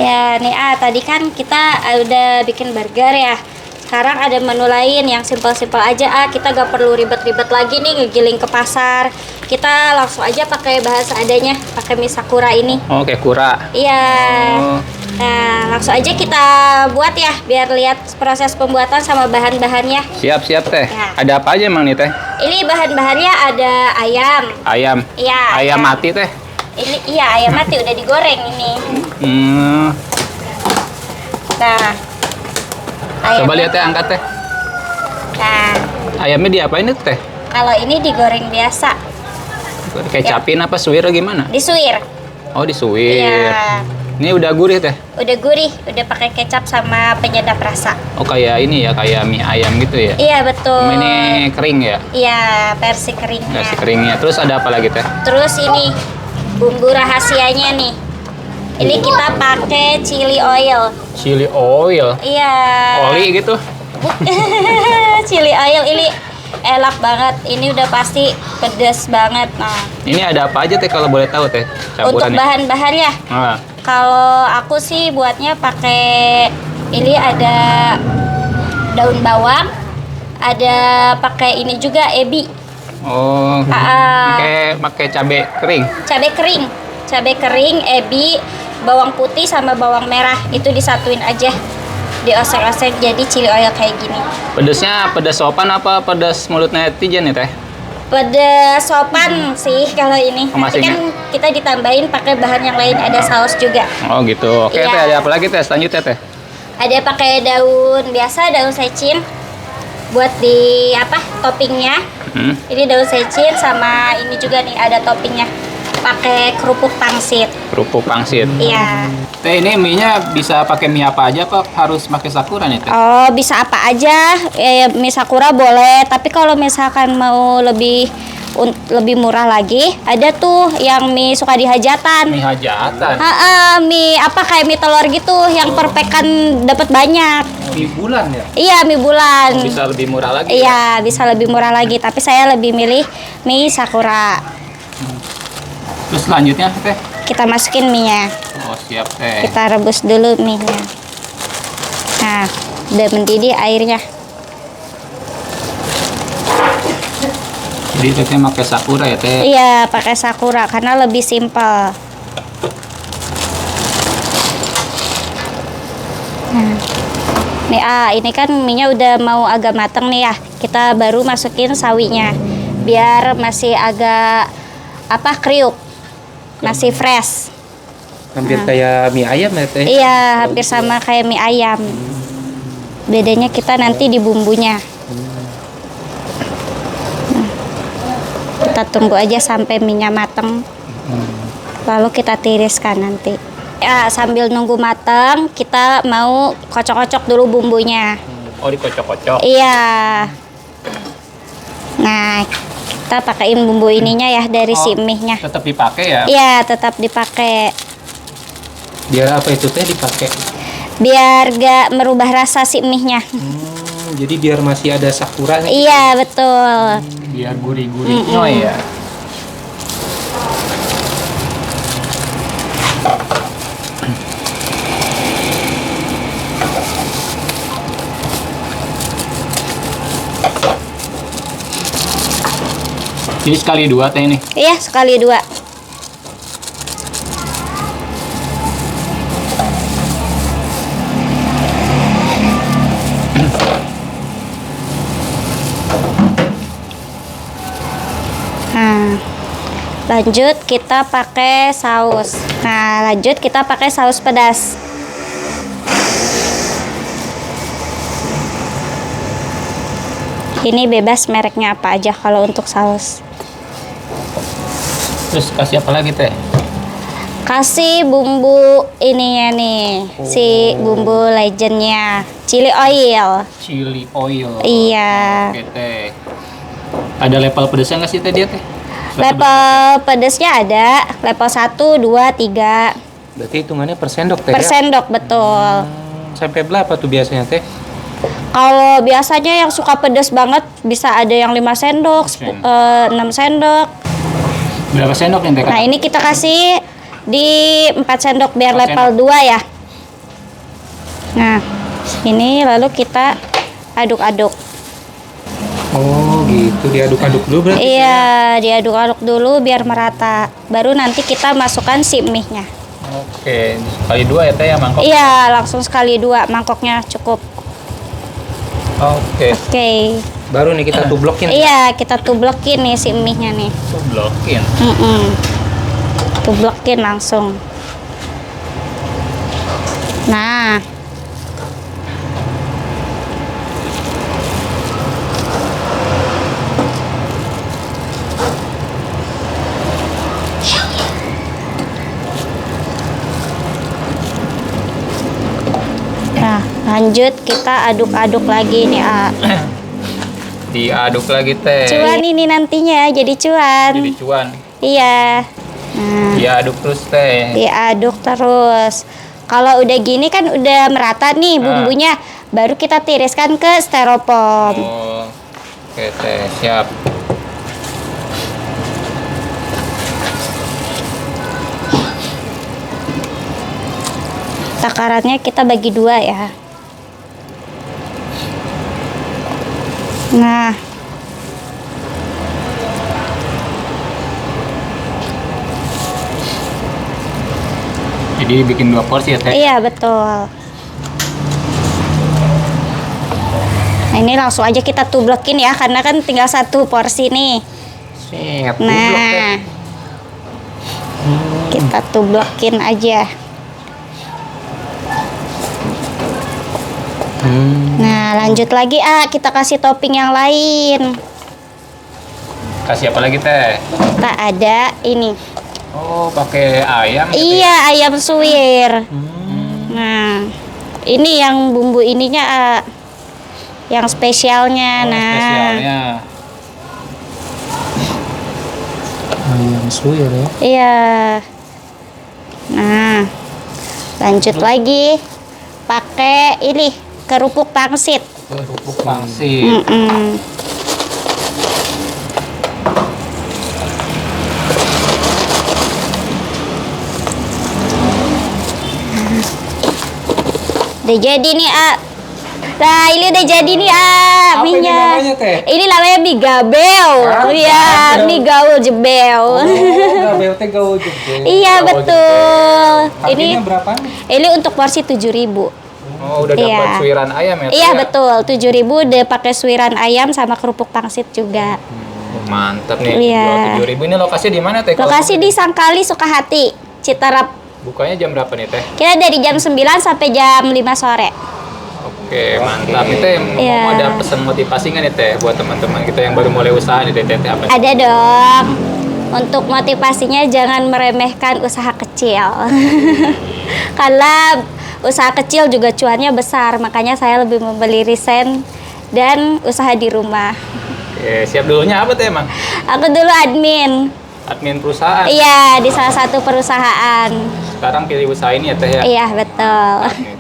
Ya nih tadi kan kita udah bikin burger ya. Sekarang ada menu lain yang simpel-simpel aja kita gak perlu ribet-ribet lagi nih ngegiling ke pasar. Kita langsung aja pakai bahan seadanya, pakai mie sakura ini. Oh, kayak kura. Iya. Oh. Nah, langsung aja kita buat ya, biar lihat proses pembuatan sama bahan-bahannya. Siap teh. Ya. Ada apa aja emang nih teh? Ini bahan-bahannya ada ayam. Ayam. Iya. Ayam mati teh. Ini iya ayam mati udah digoreng ini. Nah. Coba lihat teh, angkat teh. Nah. Ayamnya diapain itu teh? Kalau ini digoreng biasa. Kecapin apa suwir gimana? Disuir. Oh, disuwir. Iya. Ini udah gurih teh? Udah gurih, udah pakai kecap sama penyedap rasa. Oh, kayak ini ya, kayak mie ayam gitu ya? Iya, betul. Ini kering ya? Iya, versi keringnya. Versi keringnya. Terus ada apa lagi teh? Terus ini bumbu rahasianya nih. Ini kita pakai chili oil. Chili oil? Iya. Oli gitu? Chili oil ini enak banget. Ini udah pasti pedas banget. Nah, ini ada apa aja teh kalau boleh tahu teh? untuk bahan-bahannya. Nah. Kalau aku sih buatnya pakai ini ada daun bawang, ada pakai ini juga ebi. Oh. Pakai cabai kering. Cabai kering, ebi, bawang putih sama bawang merah itu disatuin aja. Dioseng-oseng jadi chili oil kayak gini. Pedasnya pedas sopan apa pedas mulut netizen nih teh? Pedas sopan sih kalau ini. Nanti kan kita ditambahin pakai bahan yang lain, ada saus juga. Oh gitu. Oke iya. Teh, ada apa lagi teh selanjutnya teh? Ada pakai daun biasa, daun secin buat di toppingnya. Ini daun secin sama ini juga nih ada toppingnya. Pakai kerupuk pangsit. Kerupuk pangsit. Iya. Teh, ini mie-nya bisa pakai mie apa aja kok? Harus pakai sakura nih teh? Oh, bisa apa aja. Mie sakura boleh, tapi kalau misalkan mau lebih murah lagi, ada tuh yang mie suka di hajatan. Mie hajatan. Mie kayak mie telur gitu, yang perpekan dapat banyak. Mie bulan ya? Iya, mie bulan. Oh, bisa lebih murah lagi. Iya, bisa lebih murah lagi, tapi saya lebih milih mie sakura. Terus selanjutnya teh? Kita masukin mie-nya. Oh, siap teh. Kita rebus dulu mie-nya. Nah, udah mendidih airnya. Jadi teteh pakai sakura ya teh? Iya, pakai sakura karena lebih simpel. Nah, nih ini kan mie-nya udah mau agak mateng nih ya. Kita baru masukin sawinya, biar masih agak kriuk, masih fresh. Hampir kayak mie ayam ya teh? Iya, hampir sama kayak mie ayam. Bedanya kita nanti di bumbunya. Kita tunggu aja sampai mie-nya mateng. Lalu kita tiriskan nanti. Ya, sambil nunggu mateng, kita mau kocok-kocok dulu bumbunya. Oh, dikocok-kocok? Iya. Nah, kita pakaiin bumbu ininya ya dari si mie-nya. Tetap dipakai ya? Iya, tetap dipakai. Biar apa itu teh dipakai? Biar gak merubah rasa si mie-nya. Jadi biar masih ada sakuranya. Iya, betul. Biar gurih-gurih ya. Jadi sekali dua teh ini? Iya, sekali dua. Nah, lanjut kita pakai saus. Nah, lanjut kita pakai saus pedas. Ini bebas mereknya apa aja kalau untuk saus. Terus kasih apa lagi teh? Kasih bumbu ininya nih, si bumbu legendnya, chili oil. Chili oil. Iya. Oke teh. Ada level pedasnya nggak sih teh dia teh? Level pedasnya ada, level 1, 2, 3. Berarti hitungannya per sendok teh Per sendok, betul. Sampai berapa tuh biasanya teh? Kalau biasanya yang suka pedas banget bisa ada yang 5 sendok, 6 sendok. Berapa sendok nih teh? Nah, ini kita kasih di 4 sendok biar level 2 ya. Nah, ini lalu kita aduk-aduk. Oh gitu, diaduk-aduk dulu berarti. Iya, diaduk-aduk dulu biar merata. Baru nanti kita masukkan si mie-nya. Oke, kali 2 ya teh ya mangkok. Iya, langsung sekali 2 mangkoknya cukup. Oke. Oke. Baru nih kita tublokin. Iya, kita tublokin nih si mie-nya nih. Tublokin. Tublokin langsung. Nah. Nah, lanjut kita aduk-aduk lagi nih, A. Diaduk lagi teh. Cuan ini nantinya jadi cuan. Jadi cuan. Iya. Nah, Diaduk terus teh. diaduk terus. Kalau udah gini kan udah merata nih bumbunya, baru kita tiriskan ke styrofoam. Oh, oke teh, siap. Takarannya kita bagi 2 ya. Nah, Jadi bikin 2 porsi ya teh. iya betul. Nah, ini langsung aja kita tublokin ya, karena kan tinggal 1 porsi nih. Set, tublok teh. Nah, kita tublokin aja. Nah, lanjut lagi, kita kasih topping yang lain. Kasih apa lagi teh? Kita ada ini. Oh, pakai ayam. gitu ya? Iya, ayam suwir. Nah, ini yang bumbu ininya, yang spesialnya. Oh, Nah, spesialnya. Ayam suwir ya. iya. Nah, lanjut lagi pakai ini kerupuk pangsit. Kerupuk pangsit. Udah jadi nih, Nah, ini udah jadi nih, Apa ini mie-nya. namanya, Teh? Ini namanya mie gabel. Iya, gabel. mie gaul jebel. Oh, gabel teh gaul jebel. Iya, gaul betul. Harganya Ini berapa? ini untuk porsi 7.000. Oh, udah dapat Iya. suiran ayam ya? Teh, Iya, ya? betul. 7.000 udah pakai suiran ayam sama kerupuk pangsit juga. Oh, mantap nih. Iya. Jual 7.000. Ini lokasinya di mana teh? Kalau Lokasi di Sangkali, Sukahati, Citarap. bukanya jam berapa nih teh? Kita dari jam 9 sampai jam 5 sore. Oke, mantap. Nih teh, Iya. mau ada pesan motivasi nggak nih teh buat teman-teman kita yang baru mulai usaha nih teh? Apa? nih? Ada dong. Untuk motivasinya jangan meremehkan usaha kecil. Karena usaha kecil juga cuannya besar, makanya saya lebih membeli resign dan usaha di rumah. Oke, siap dulunya apa teh emang? Aku dulu admin. Admin perusahaan. Iya, di salah satu perusahaan. Sekarang pilih usaha ini ya teh ya? Iya, betul. Admin